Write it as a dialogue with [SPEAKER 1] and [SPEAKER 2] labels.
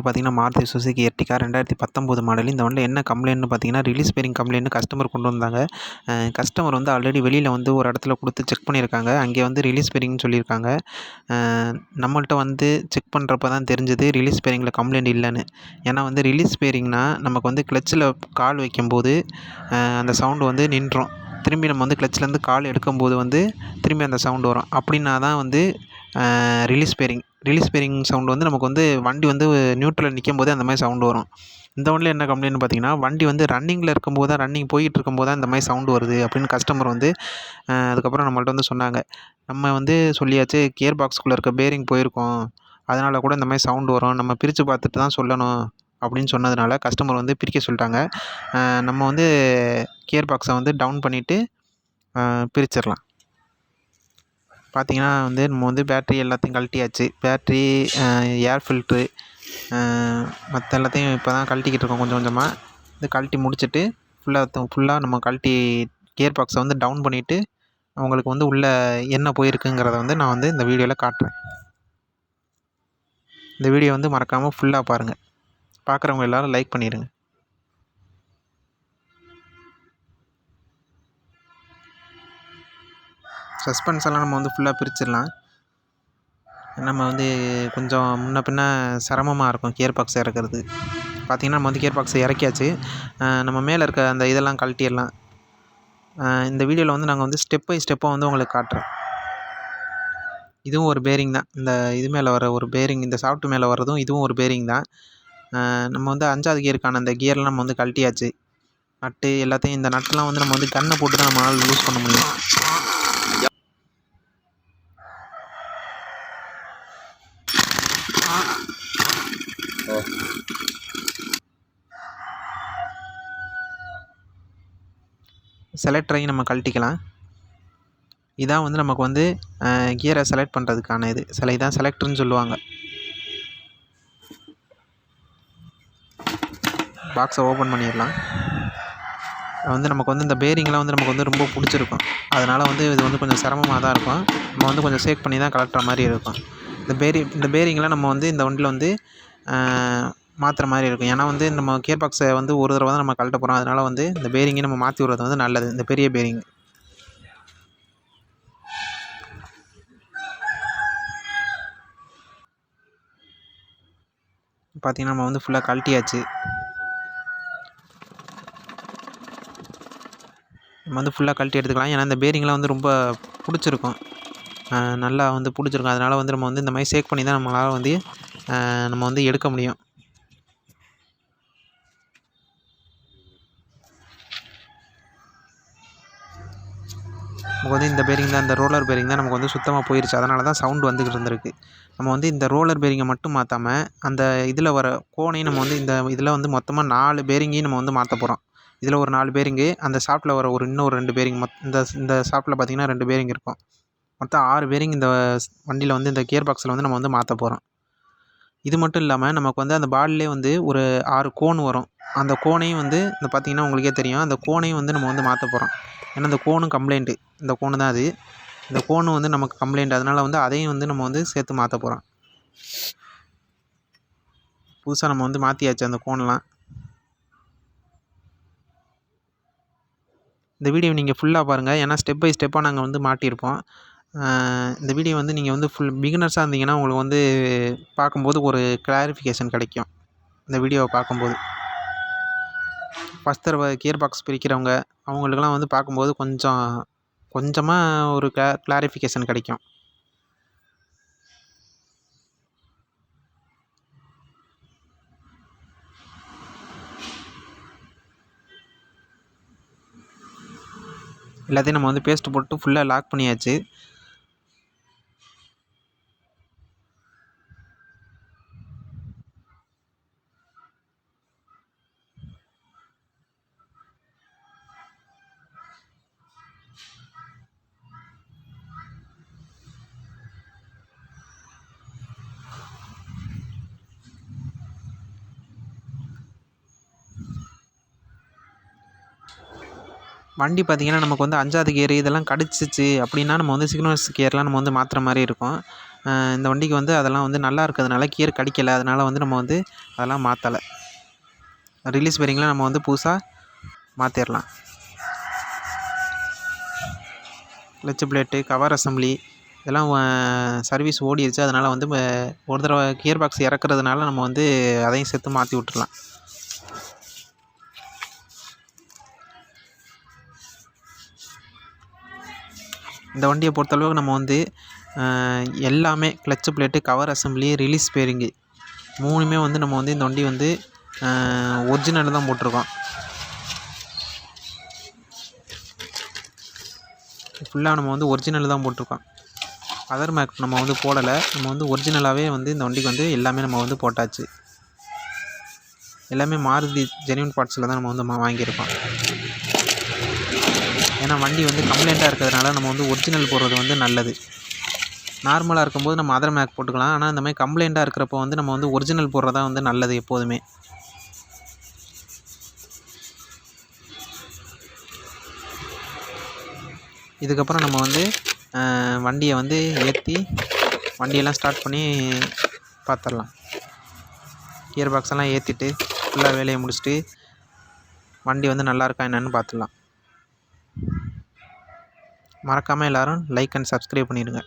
[SPEAKER 1] வண்டி பார்த்திங்கன்னா Maruti Suzuki Ertiga 2019 model. இந்த வண்டியில் என்ன கம்ப்ளைண்ட்னு பார்த்தீங்கன்னா, ரிலீஸ் பேரிங் கம்ப்ளைண்ட்னு கஸ்டமர் கொண்டு வந்தாங்க. கஸ்டமர் வந்து ஆல்ரெடி வெளியில் வந்து ஒரு இடத்துல கொடுத்து செக் பண்ணியிருக்காங்க. அங்கே வந்து ரிலீஸ் பேரிங்னு சொல்லியிருக்காங்க. நம்மள்ட்ட வந்து செக் பண்ணுறப்ப தான் தெரிஞ்சது ரிலீஸ் பேரிங்கில் கம்ப்ளைண்ட் இல்லைன்னு. ஏன்னா வந்து ரிலீஸ் பேரிங்னா நமக்கு வந்து கிளச்சில் கால் வைக்கும்போது அந்த சவுண்டு வந்து நின்றும். திரும்பி நம்ம வந்து கிளச்சிலேருந்து கால் எடுக்கும்போது வந்து திரும்பி அந்த சவுண்டு வரும். அப்படின்னா தான் வந்து ரிலீஸ் பேரிங் சவுண்டு வந்து நமக்கு வந்து வண்டி வந்து நியூட்ரலில் நிற்கும்போதே அந்த மாதிரி சவுண்டு வரும். இந்த வண்டியில் என்ன கம்ப்ளைண்ட்னு பார்த்தீங்கன்னா, வண்டி வந்து ரன்னிங்கில் இருக்கும்போது தான் ரன்னிங் போயிட்டு இருக்கும்போது தான் இந்த மாதிரி சவுண்டு வருது அப்படின்னு கஸ்டமர் வந்து அதுக்கப்புறம் நம்மள்ட்ட வந்து சொன்னாங்க. நம்ம வந்து சொல்லியாச்சு கியர் பாக்ஸ்குள்ளே இருக்க பேரிங் போயிருக்கோம், அதனால் கூட இந்த மாதிரி சவுண்டு வரும், நம்ம பிரித்து பார்த்துட்டு தான் சொல்லணும் அப்படின்னு சொன்னதுனால கஸ்டமர் வந்து பிரிக்க சொல்லிட்டாங்க. நம்ம வந்து கியர் பாக்ஸை வந்து டவுன் பண்ணிவிட்டு பிரிச்சிடலாம். பார்த்திங்கன்னா வந்து நம்ம வந்து பேட்ரி எல்லாத்தையும் கழட்டியாச்சு. பேட்ரி, ஏர் ஃபில்ட்ரு, மற்ற எல்லாத்தையும் இப்போ தான் கழட்டிக்கிட்டு இருக்கோம் கொஞ்சம் கொஞ்சமாக. இது கழட்டி முடிச்சுட்டு ஃபுல்லாக நம்ம கழட்டி கியர் பாக்ஸை வந்து டவுன் பண்ணிவிட்டு உங்களுக்கு வந்து உள்ளே என்ன போயிருக்குங்கிறத வந்து நான் வந்து இந்த வீடியோவில் காட்டுறேன். இந்த வீடியோ வந்து மறக்காமல் ஃபுல்லாக பாருங்கள். பார்க்குறவங்க எல்லோரும் லைக் பண்ணிடுங்க. சஸ்பென்ஸ் எல்லாம் நம்ம வந்து ஃபுல்லாக பிரிச்சிடலாம். நம்ம வந்து கொஞ்சம் முன்ன பின்ன சிரமமாக இருக்கும் கியர் பாக்ஸ் இறக்கிறது. பார்த்திங்கன்னா நம்ம வந்து கியர் பாக்ஸை இறக்கியாச்சு. நம்ம மேலே இருக்க அந்த இதெல்லாம் கழட்டிடலாம். இந்த வீடியோவில் வந்து நாங்கள் வந்து ஸ்டெப் பை ஸ்டெப்பாக வந்து உங்களுக்கு காட்டுறேன். இதுவும் ஒரு பேரிங் தான். இந்த இது மேலே வர ஒரு பேரிங், இந்த சாஃப்ட் மேலே வர்றதும் இதுவும் ஒரு பேரிங் தான். நம்ம வந்து 5வது கியருக்கான அந்த கியர்லாம் நம்ம வந்து கழட்டியாச்சு. நட்டு எல்லாத்தையும், இந்த நட்டுலாம் வந்து நம்ம வந்து கன்னை போட்டு தான் நம்மளால் லூஸ் பண்ண முடியும். செலக்டரையும் நம்ம கழட்டிக்கலாம். இதான் வந்து நமக்கு வந்து கியரை செலக்ட் பண்ணுறதுக்கான இதான் செலக்டர்னு சொல்லுவாங்க. பாக்ஸை ஓப்பன் பண்ணிடலாம். வந்து நமக்கு வந்து இந்த பேரிங்லாம் வந்து நமக்கு வந்து ரொம்ப பிடிச்சிருக்கும். அதனால் வந்து இது வந்து கொஞ்சம் சிரமமாக தான் இருக்கும். நம்ம வந்து கொஞ்சம் ஷேக் பண்ணி தான் கலட்டுற மாதிரி இருக்கும். இந்த பேரிங்லாம் நம்ம வந்து இந்த வண்டியில் வந்து மாற்றுற மாதிரி இருக்கும். ஏன்னா வந்து நம்ம கியர் பாக்ஸை வந்து ஒரு தடவை தான் நம்ம கழட்ட போகிறோம். அதனால் வந்து இந்த பேரிங்கை நம்ம மாற்றி விடுறது வந்து நல்லது, இந்த பெரிய பேரிங். பார்த்திங்கன்னா நம்ம வந்து ஃபுல்லாக கழட்டியாச்சு. நம்ம வந்து ஃபுல்லாக கழட்டி எடுத்துக்கலாம். ஏன்னா இந்த பேரிங்லாம் வந்து ரொம்ப பிடிச்சிருக்கும், நல்லா வந்து பிடிச்சிருக்கும். அதனால் வந்து நம்ம வந்து இந்த மாதிரி ஷேக் பண்ணி தான் நம்மளால் வந்து நம்ம வந்து எடுக்க முடியும். நமக்கு வந்து இந்த பேரிங் தான், இந்த ரோலர் பேரிங் தான் நமக்கு வந்து சுத்தமாக போயிடுச்சு. அதனால தான் சவுண்டு வந்துக்கிட்டு இருந்திருக்கு. நம்ம வந்து இந்த ரோலர் பேரிங்கை மட்டும் மாற்றாமல் அந்த இதில் வர கோனையும் நம்ம வந்து இந்த இதில் வந்து மொத்தமாக 4 பேரிங்கையும் நம்ம வந்து மாற்ற போகிறோம். இதில் ஒரு 4 பேரிங்கு, அந்த ஷாஃப்ட்டில் வர இன்னொரு 2 பேரிங், இந்த ஷாஃப்ட்டில் பார்த்திங்கன்னா 2 பேரிங் இருக்கும். மொத்தம் 6 பேரிங் இந்த வண்டியில் வந்து இந்த கியர் பாக்ஸில் வந்து நம்ம வந்து மாற்ற போகிறோம். இது மட்டும் இல்லாமல் நமக்கு வந்து அந்த பால்லே வந்து ஒரு 6 கோன் வரும். அந்த கோனையும் வந்து இந்த பார்த்திங்கன்னா உங்களுக்கே தெரியும், அந்த கோனையும் வந்து நம்ம வந்து மாற்ற போகிறோம். ஏன்னா இந்த கோனும் கம்ப்ளைண்ட்டு, இந்த கோனு தான் அது. இந்த கோனும் வந்து நமக்கு கம்ப்ளைண்ட், அதனால் வந்து அதையும் வந்து நம்ம வந்து சேர்த்து மாற்ற போகிறோம். புதுசாக நம்ம வந்து மாற்றியாச்சு அந்த கோன்லாம். இந்த வீடியோ நீங்கள் ஃபுல்லாக பாருங்கள். ஏன்னா ஸ்டெப் பை ஸ்டெப்பாக நாங்கள் வந்து மாட்டியிருப்போம். இந்த வீடியோ வந்து நீங்கள் வந்து பிகினர்ஸாக இருந்தீங்கன்னா உங்களுக்கு வந்து பார்க்கும்போது ஒரு கிளாரிஃபிகேஷன் கிடைக்கும். இந்த வீடியோவை பார்க்கும்போது ஃபஸ்ட் தடவை கியர் பாக்ஸ் பிரிக்கிறவங்க அவங்களுக்கெல்லாம் வந்து பார்க்கும்போது கொஞ்சமாக ஒரு கிளாரிஃபிகேஷன் கிடைக்கும். எல்லாத்தையும் நம்ம வந்து பேஸ்ட் போட்டு ஃபுல்லாக லாக் பண்ணியாச்சு. வண்டி பார்த்திங்கன்னா நமக்கு வந்து 5வது கியரு இதெல்லாம் கடிச்சிச்சு அப்படின்னா நம்ம வந்து சிக்னல்ஸ் கியர்லாம் நம்ம வந்து மாற்றுற மாதிரி இருக்கும். இந்த வண்டிக்கு வந்து அதெல்லாம் வந்து நல்லா இருக்கிறதுனால கியர் கடிக்கலை, அதனால் வந்து நம்ம வந்து அதெல்லாம் மாற்றலை. ரிலீஸ் பேரிங்லாம் நம்ம வந்து புதுசாக மாற்றிடலாம். கிளச்சு பிளேட்டு, கவர் அசம்பிளி இதெல்லாம் சர்வீஸ் ஓடிடுச்சு. அதனால் வந்து ஒரு தடவை கியர் பாக்ஸ் இறக்குறதுனால நம்ம வந்து அதையும் சேர்த்து மாற்றி விட்டுறலாம். இந்த வண்டியை பொறுத்தளவுக்கு நம்ம வந்து எல்லாமே clutch plate, cover assembly, release bearing 3மே வந்து நம்ம வந்து இந்த வண்டி வந்து ஒரிஜினல் தான் போட்டிருக்கோம். ஃபுல்லாக நம்ம வந்து ஒரிஜினல் தான் போட்டிருக்கோம். அதர் மேக் நம்ம வந்து போடலை. நம்ம வந்து ஒரிஜினலாகவே வந்து இந்த வண்டிக்கு வந்து எல்லாமே நம்ம வந்து போட்டாச்சு. எல்லாமே மாருதி ஜென்யூன் பார்ட்ஸில் தான் நம்ம வந்து வாங்கியிருக்கோம். ஏன்னா வண்டி வந்து கம்ப்ளைண்ட்டாக இருக்கிறதுனால நம்ம வந்து ஒரிஜினல் போடுறது வந்து நல்லது. நார்மலாக இருக்கும்போது நம்ம அதர் மேக் போட்டுக்கலாம். ஆனால் இந்த மாதிரி கம்ப்ளைண்ட்டாக இருக்கிறப்போ வந்து நம்ம வந்து ஒரிஜினல் போடுறது வந்து நல்லது எப்போதுமே. இதுக்கப்புறம் நம்ம வந்து வண்டியை வந்து ஏற்றி வண்டியெல்லாம் ஸ்டார்ட் பண்ணி பார்த்துடலாம். கியர் பாக்ஸெல்லாம் ஏற்றிட்டு ஃபுல்லாக வேலையை முடிச்சுட்டு வண்டி வந்து நல்லா இருக்கா என்னன்னு பார்த்துடலாம். மறக்காமல் எல்லோரும் லைக் அண்ட் சப்ஸ்கிரைப் பண்ணிடுங்க.